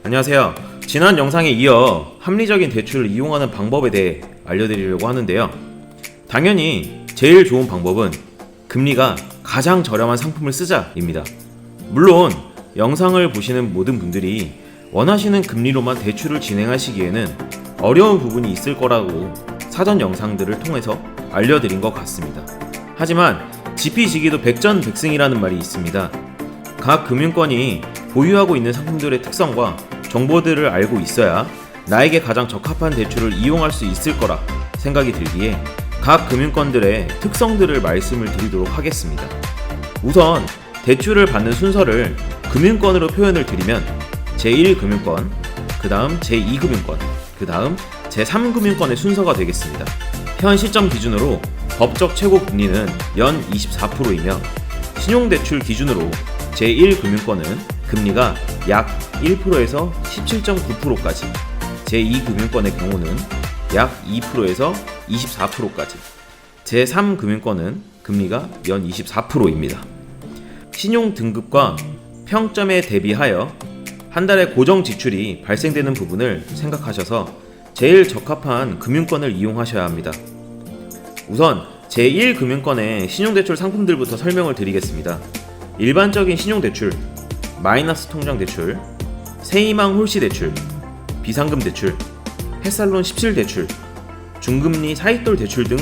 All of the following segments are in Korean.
안녕하세요. 지난 영상에 이어 합리적인 대출을 이용하는 방법에 대해 알려드리려고 하는데요. 당연히 제일 좋은 방법은 금리가 가장 저렴한 상품을 쓰자입니다. 물론 영상을 보시는 모든 분들이 원하시는 금리로만 대출을 진행하시기에는 어려운 부분이 있을 거라고 사전 영상들을 통해서 알려드린 것 같습니다. 하지만 지피지기도 백전백승이라는 말이 있습니다. 각 금융권이 보유하고 있는 상품들의 특성과 정보들을 알고 있어야 나에게 가장 적합한 대출을 이용할 수 있을 거라 생각이 들기에 각 금융권들의 특성들을 말씀을 드리도록 하겠습니다. 우선 대출을 받는 순서를 금융권으로 표현을 드리면 제1금융권, 그 다음 제2금융권, 그 다음 제3금융권의 순서가 되겠습니다. 현 시점 기준으로 법적 최고 금리는 연 24%이며 신용대출 기준으로 제1금융권은 금리가 약 1%에서 17.9%까지, 제2금융권의 경우는 약 2%에서 24%까지, 제3금융권은 금리가 연 24%입니다. 신용 등급과 평점에 대비하여 한 달에 고정 지출이 발생되는 부분을 생각하셔서 제일 적합한 금융권을 이용하셔야 합니다. 우선 제1금융권의 신용대출 상품들부터 설명을 드리겠습니다. 일반적인 신용대출, 마이너스 통장대출, 세희망 홀씨대출, 비상금대출, 햇살론 17대출, 중금리 사익돌 대출 등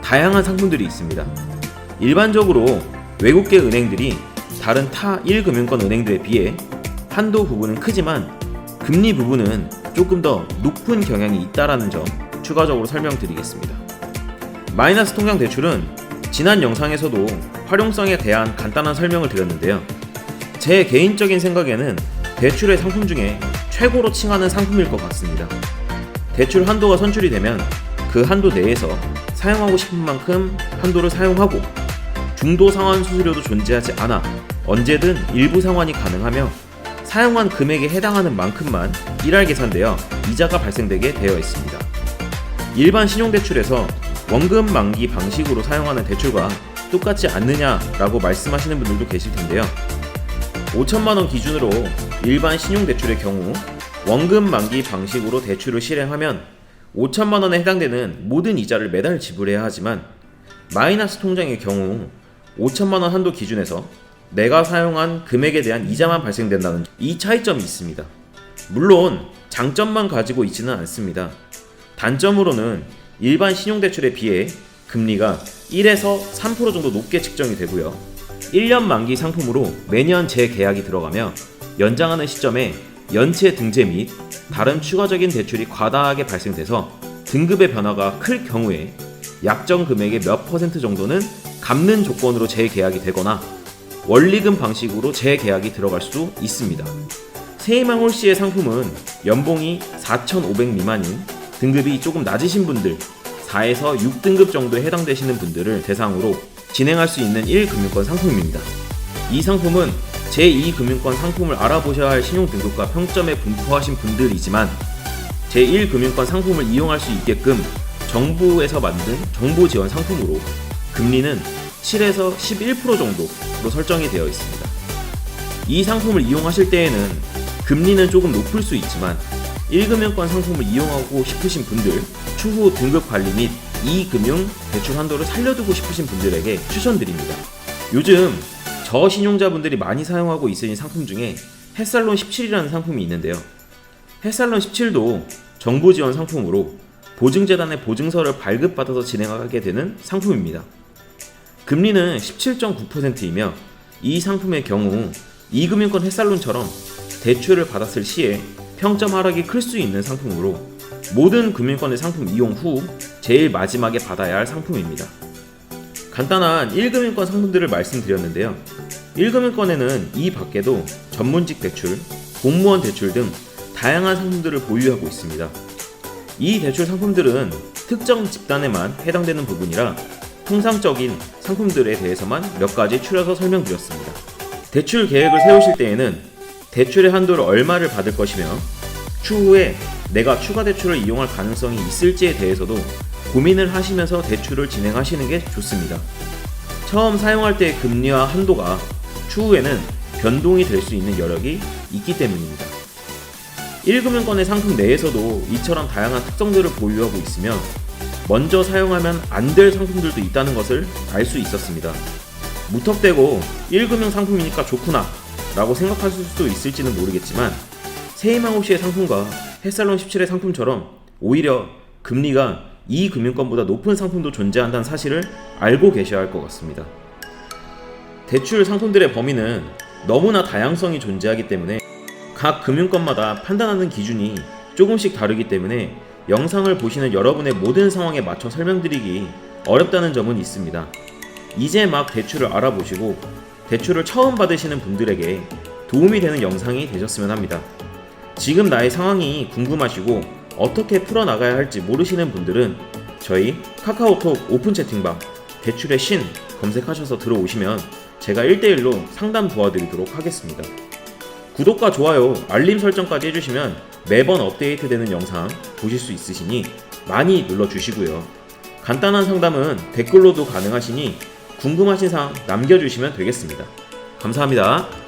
다양한 상품들이 있습니다. 일반적으로 외국계 은행들이 다른 타 1금융권 은행들에 비해 한도 부분은 크지만 금리 부분은 조금 더 높은 경향이 있다라는 점 추가적으로 설명드리겠습니다. 마이너스 통장 대출은 지난 영상에서도 활용성에 대한 간단한 설명을 드렸는데요. 제 개인적인 생각에는 대출의 상품 중에 최고로 칭하는 상품일 것 같습니다. 대출 한도가 선출이 되면 그 한도 내에서 사용하고 싶은 만큼 한도를 사용하고 중도 상환 수수료도 존재하지 않아 언제든 일부 상환이 가능하며 사용한 금액에 해당하는 만큼만 일할 계산되어 이자가 발생되게 되어 있습니다. 일반 신용대출에서 원금 만기 방식으로 사용하는 대출과 똑같지 않느냐라고 말씀하시는 분들도 계실 텐데요. 5천만원 기준으로 일반 신용대출의 경우 원금 만기 방식으로 대출을 실행하면 5천만원에 해당되는 모든 이자를 매달 지불해야 하지만 마이너스 통장의 경우 5천만원 한도 기준에서 내가 사용한 금액에 대한 이자만 발생된다는 이 차이점이 있습니다. 물론 장점만 가지고 있지는 않습니다. 단점으로는 일반 신용대출에 비해 금리가 1에서 3% 정도 높게 측정이 되고요. 1년 만기 상품으로 매년 재계약이 들어가며 연장하는 시점에 연체 등재 및 다른 추가적인 대출이 과다하게 발생돼서 등급의 변화가 클 경우에 약정 금액의 몇 % 정도는 갚는 조건으로 재계약이 되거나 원리금 방식으로 재계약이 들어갈 수 있습니다. 세희망 홀씨의 상품은 연봉이 4,500 미만인 등급이 조금 낮으신 분들 4에서 6등급 정도에 해당되시는 분들을 대상으로 진행할 수 있는 1금융권 상품입니다. 이 상품은 제2금융권 상품을 알아보셔야 할 신용등급과 평점에 분포하신 분들이지만 제1금융권 상품을 이용할 수 있게끔 정부에서 만든 정보지원 상품으로 금리는 7에서 11% 정도로 설정이 되어 있습니다. 이 상품을 이용하실 때에는 금리는 조금 높을 수 있지만 1금융권 상품을 이용하고 싶으신 분들, 추후 등급 관리 및 2금융 대출 한도를 살려두고 싶으신 분들에게 추천드립니다. 요즘 저신용자분들이 많이 사용하고 있으신 상품 중에 햇살론 17이라는 상품이 있는데요. 햇살론 17도 정보지원 상품으로 보증재단의 보증서를 발급받아서 진행하게 되는 상품입니다. 금리는 17.9%이며 이 상품의 경우 2금융권 햇살론처럼 대출을 받았을 시에 평점 하락이 클 수 있는 상품으로 모든 금융권의 상품 이용 후 제일 마지막에 받아야 할 상품입니다. 간단한 1금융권 상품들을 말씀드렸는데요. 1금융권에는 이 밖에도 전문직 대출, 공무원 대출 등 다양한 상품들을 보유하고 있습니다. 이 대출 상품들은 특정 집단에만 해당되는 부분이라 통상적인 상품들에 대해서만 몇 가지 추려서 설명드렸습니다. 대출 계획을 세우실 때에는 대출의 한도를 얼마를 받을 것이며 추후에 내가 추가 대출을 이용할 가능성이 있을지에 대해서도 고민을 하시면서 대출을 진행하시는 게 좋습니다. 처음 사용할 때의 금리와 한도가 추후에는 변동이 될 수 있는 여력이 있기 때문입니다. 1금융권의 상품 내에서도 이처럼 다양한 특성들을 보유하고 있으며 먼저 사용하면 안 될 상품들도 있다는 것을 알 수 있었습니다. 무턱대고 1금융 상품이니까 좋구나 라고 생각하실 수도 있을지는 모르겠지만 세이망호시의 상품과 햇살론 17의 상품처럼 오히려 금리가 이 금융권보다 높은 상품도 존재한다는 사실을 알고 계셔야 할 것 같습니다. 대출 상품들의 범위는 너무나 다양성이 존재하기 때문에 각 금융권마다 판단하는 기준이 조금씩 다르기 때문에 영상을 보시는 여러분의 모든 상황에 맞춰 설명드리기 어렵다는 점은 있습니다. 이제 막 대출을 알아보시고 대출을 처음 받으시는 분들에게 도움이 되는 영상이 되셨으면 합니다. 지금 나의 상황이 궁금하시고 어떻게 풀어나가야 할지 모르시는 분들은 저희 카카오톡 오픈 채팅방 대출의 신 검색하셔서 들어오시면 제가 1대1로 상담 도와드리도록 하겠습니다. 구독과 좋아요, 알림 설정까지 해주시면 매번 업데이트되는 영상 보실 수 있으시니 많이 눌러주시고요. 간단한 상담은 댓글로도 가능하시니 궁금하신 사항 남겨주시면 되겠습니다. 감사합니다.